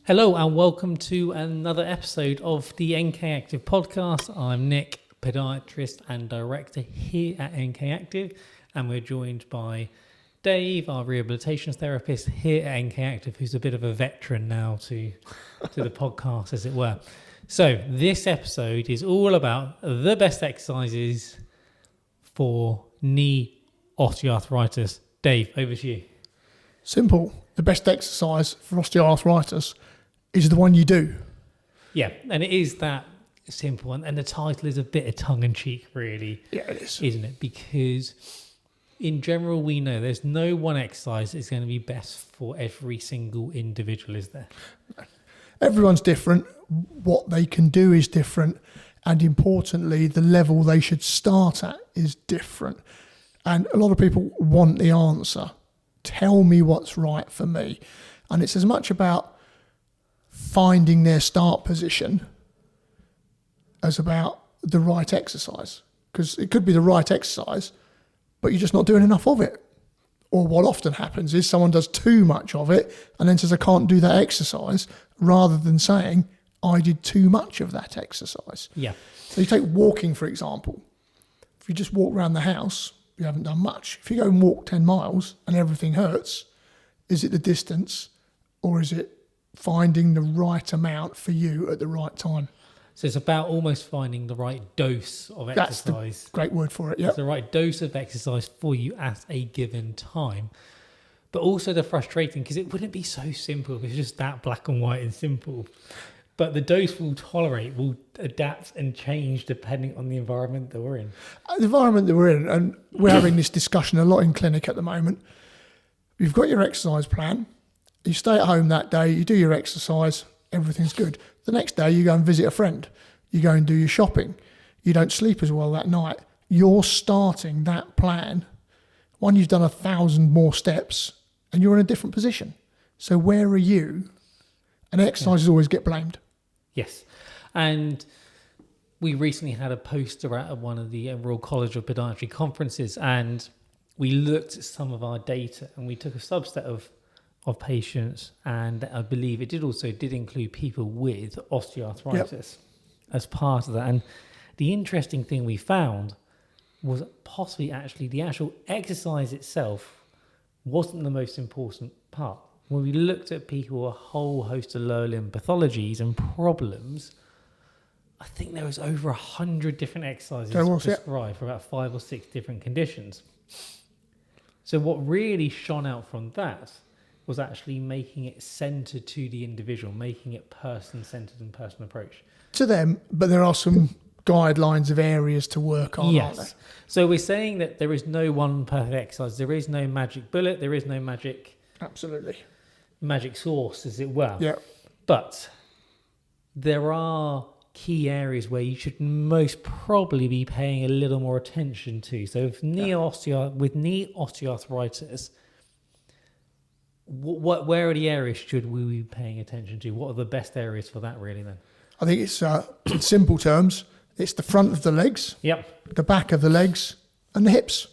Hello and welcome to another episode of the NK Active podcast. I'm Nick, podiatrist and director here at NK Active, and we're joined by Dave, our rehabilitation therapist here at NK Active, who's a bit of a veteran now to the podcast, as it were. So this episode is all about the best exercises for knee osteoarthritis. Dave, over to you. Simple. The best exercise for osteoarthritis is the one you do. Yeah, and it is that simple. And the title is a bit of tongue-in-cheek, really. Yeah, it is. Isn't it? Because in general, we know there's no one exercise that's going to be best for every single individual, is there? Everyone's different. What they can do is different. And importantly, the level they should start at is different. And a lot of people want the answer. Tell me what's right for me. And it's as much about finding their start position as about the right exercise. Because it could be the right exercise, but you're just not doing enough of it. Or what often happens is someone does too much of it and then says, I can't do that exercise, rather than saying, I did too much of that exercise. Yeah. So you take walking, for example. If you just walk around the house, you haven't done much. If you go and walk 10 miles and everything hurts, is it the distance or is it finding the right amount for you at the right time? So it's about almost finding the right dose of exercise. That's the great word for it, yeah. It's the right dose of exercise for you at a given time. But also the frustrating, because it wouldn't be so simple if it's just that black and white and simple. But the dose will adapt and change depending on the environment that we're in. The environment that we're in, and we're having this discussion a lot in clinic at the moment. You've got your exercise plan. You stay at home that day, you do your exercise, everything's good. The next day you go and visit a friend. You go and do your shopping. You don't sleep as well that night. You're starting that plan. One, you've done 1,000 more steps and you're in a different position. So where are you? And exercises always get blamed. Yes. And we recently had a poster at one of the Royal College of Podiatry conferences, and we looked at some of our data and we took a subset of patients, and I believe it did include people with osteoarthritis as part of that. And the interesting thing we found was possibly actually the actual exercise itself wasn't the most important part. When we looked at people with a whole host of lower limb pathologies and problems, I think there was over 100 different exercises prescribed for about 5 or 6 different conditions. So what really shone out from that was actually making it centered to the individual, making it person-centered and person approach. To them, but there are some guidelines of areas to work on, aren't there? So we're saying that there is no one perfect exercise. There is no magic bullet. There is no magic source, as it were. Yeah. But there are key areas where you should most probably be paying a little more attention to. So with knee osteoarthritis, where are the areas should we be paying attention to? What are the best areas for that, really, then? I think it's, in simple terms, it's the front of the legs, the back of the legs, and the hips.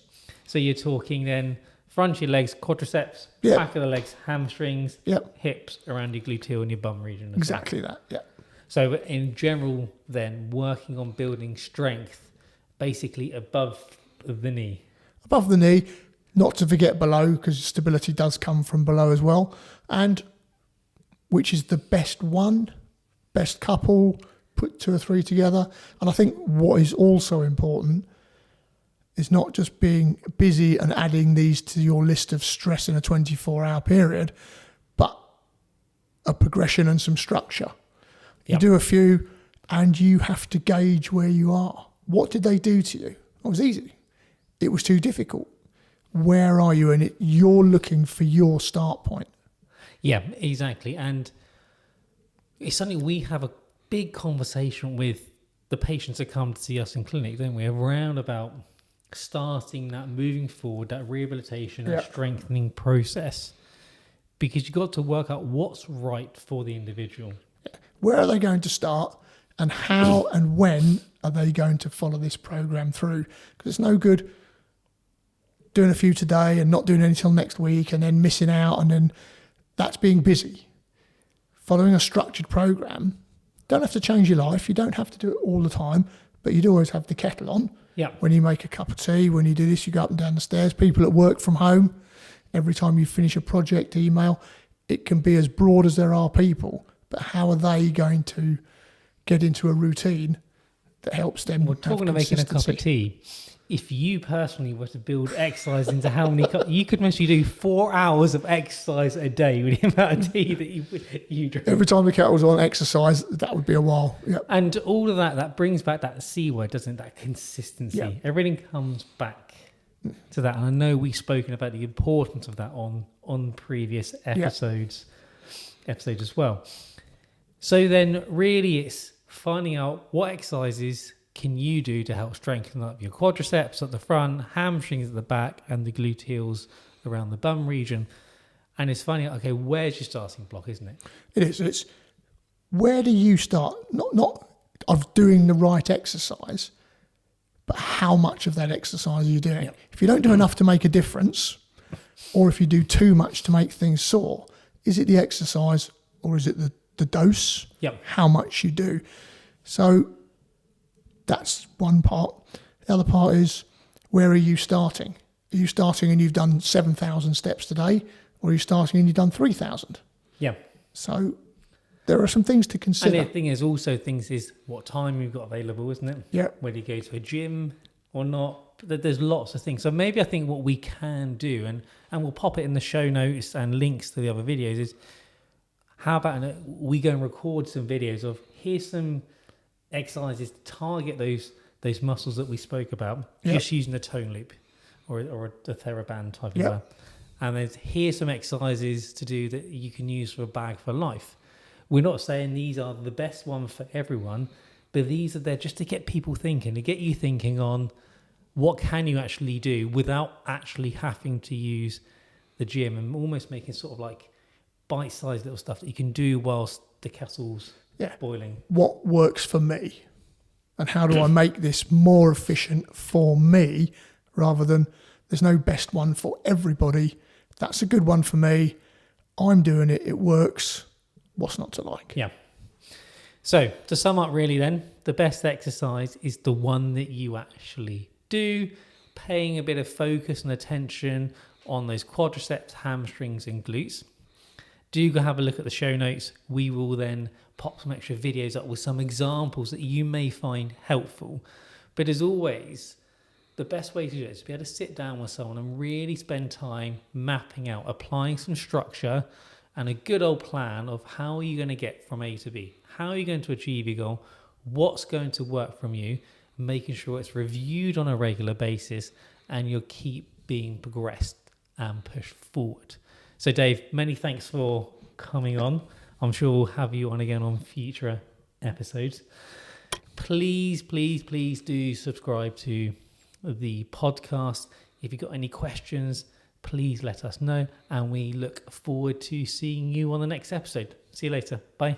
So you're talking then front of your legs, quadriceps, back of the legs, hamstrings, hips, around your gluteal and your bum region. Exactly that, yeah. So in general, then, working on building strength, basically above the knee. Above the knee, not to forget below, because stability does come from below as well. And which is the best one, best couple, put 2 or 3 together. And I think what is also important is not just being busy and adding these to your list of stress in a 24-hour period, but a progression and some structure. You do a few and you have to gauge where you are. What did they do to you? It was easy. It was too difficult. Where are you in it? You're looking for your start point. Yeah, exactly. And it's something we have a big conversation with the patients that come to see us in clinic, don't we? Around about starting that, moving forward, that rehabilitation and strengthening process. Because you've got to work out what's right for the individual. Where are they going to start, and how and when are they going to follow this program through? Because it's no good doing a few today and not doing any till next week and then missing out, and then that's being busy. following a structured program, don't have to change your life. You don't have to do it all the time, but you'd always have the kettle on. Yeah. When you make a cup of tea, when you do this, you go up and down the stairs. People that work from home, every time you finish a project email, it can be as broad as there are people, but how are they going to get into a routine that helps them? We're talking of making a cup of tea. If you personally were to build exercise into how many cups, you could mostly do 4 hours of exercise a day with the amount of tea that you drink. Every time the kettle's on exercise, that would be a while. Yep. And all of that brings back that C word, doesn't it? That consistency. Yep. Everything comes back to that. And I know we've spoken about the importance of that on previous episodes as well. So then really it's finding out what exercises can you do to help strengthen up your quadriceps at the front, hamstrings at the back, and the gluteals around the bum region. And it's finding out, okay, where's your starting block, isn't it? It is. It's where do you start? Not of doing the right exercise, but how much of that exercise are you doing? Yep. If you don't do enough to make a difference, or if you do too much to make things sore, is it the exercise or is it the dose? Yep. How much you do. So that's one part. The other part is, where are you starting? Are you starting and you've done 7,000 steps today, or are you starting and you've done 3,000? Yeah. So there are some things to consider. And the thing is also things is what time you've got available, isn't it? Yeah. Whether you go to a gym or not. There's lots of things. So maybe I think what we can do, and we'll pop it in the show notes and links to the other videos, is how about we go and record some videos of here's some exercises to target those muscles that we spoke about, just using the tone loop or the TheraBand type of that. And then here's some exercises to do that you can use for a bag for life. We're not saying these are the best ones for everyone, but these are there just to get people thinking, to get you thinking on what can you actually do without actually having to use the gym, and almost making sort of like bite-sized little stuff that you can do whilst the kettle's boiling. What works for me, and how do I make this more efficient for me, rather than there's no best one for everybody. That's a good one for me. I'm doing it. It works. What's not to like? Yeah. So to sum up really then, the best exercise is the one that you actually do, paying a bit of focus and attention on those quadriceps, hamstrings and glutes. Do go have a look at the show notes. We will then pop some extra videos up with some examples that you may find helpful. But as always, the best way to do it is to be able to sit down with someone and really spend time mapping out, applying some structure and a good old plan of how are you going to get from A to B? How are you going to achieve your goal? What's going to work from you? Making sure it's reviewed on a regular basis and you'll keep being progressed and pushed forward. So Dave, many thanks for coming on. I'm sure we'll have you on again on future episodes. Please, please, please do subscribe to the podcast. If you've got any questions, please let us know. And we look forward to seeing you on the next episode. See you later. Bye.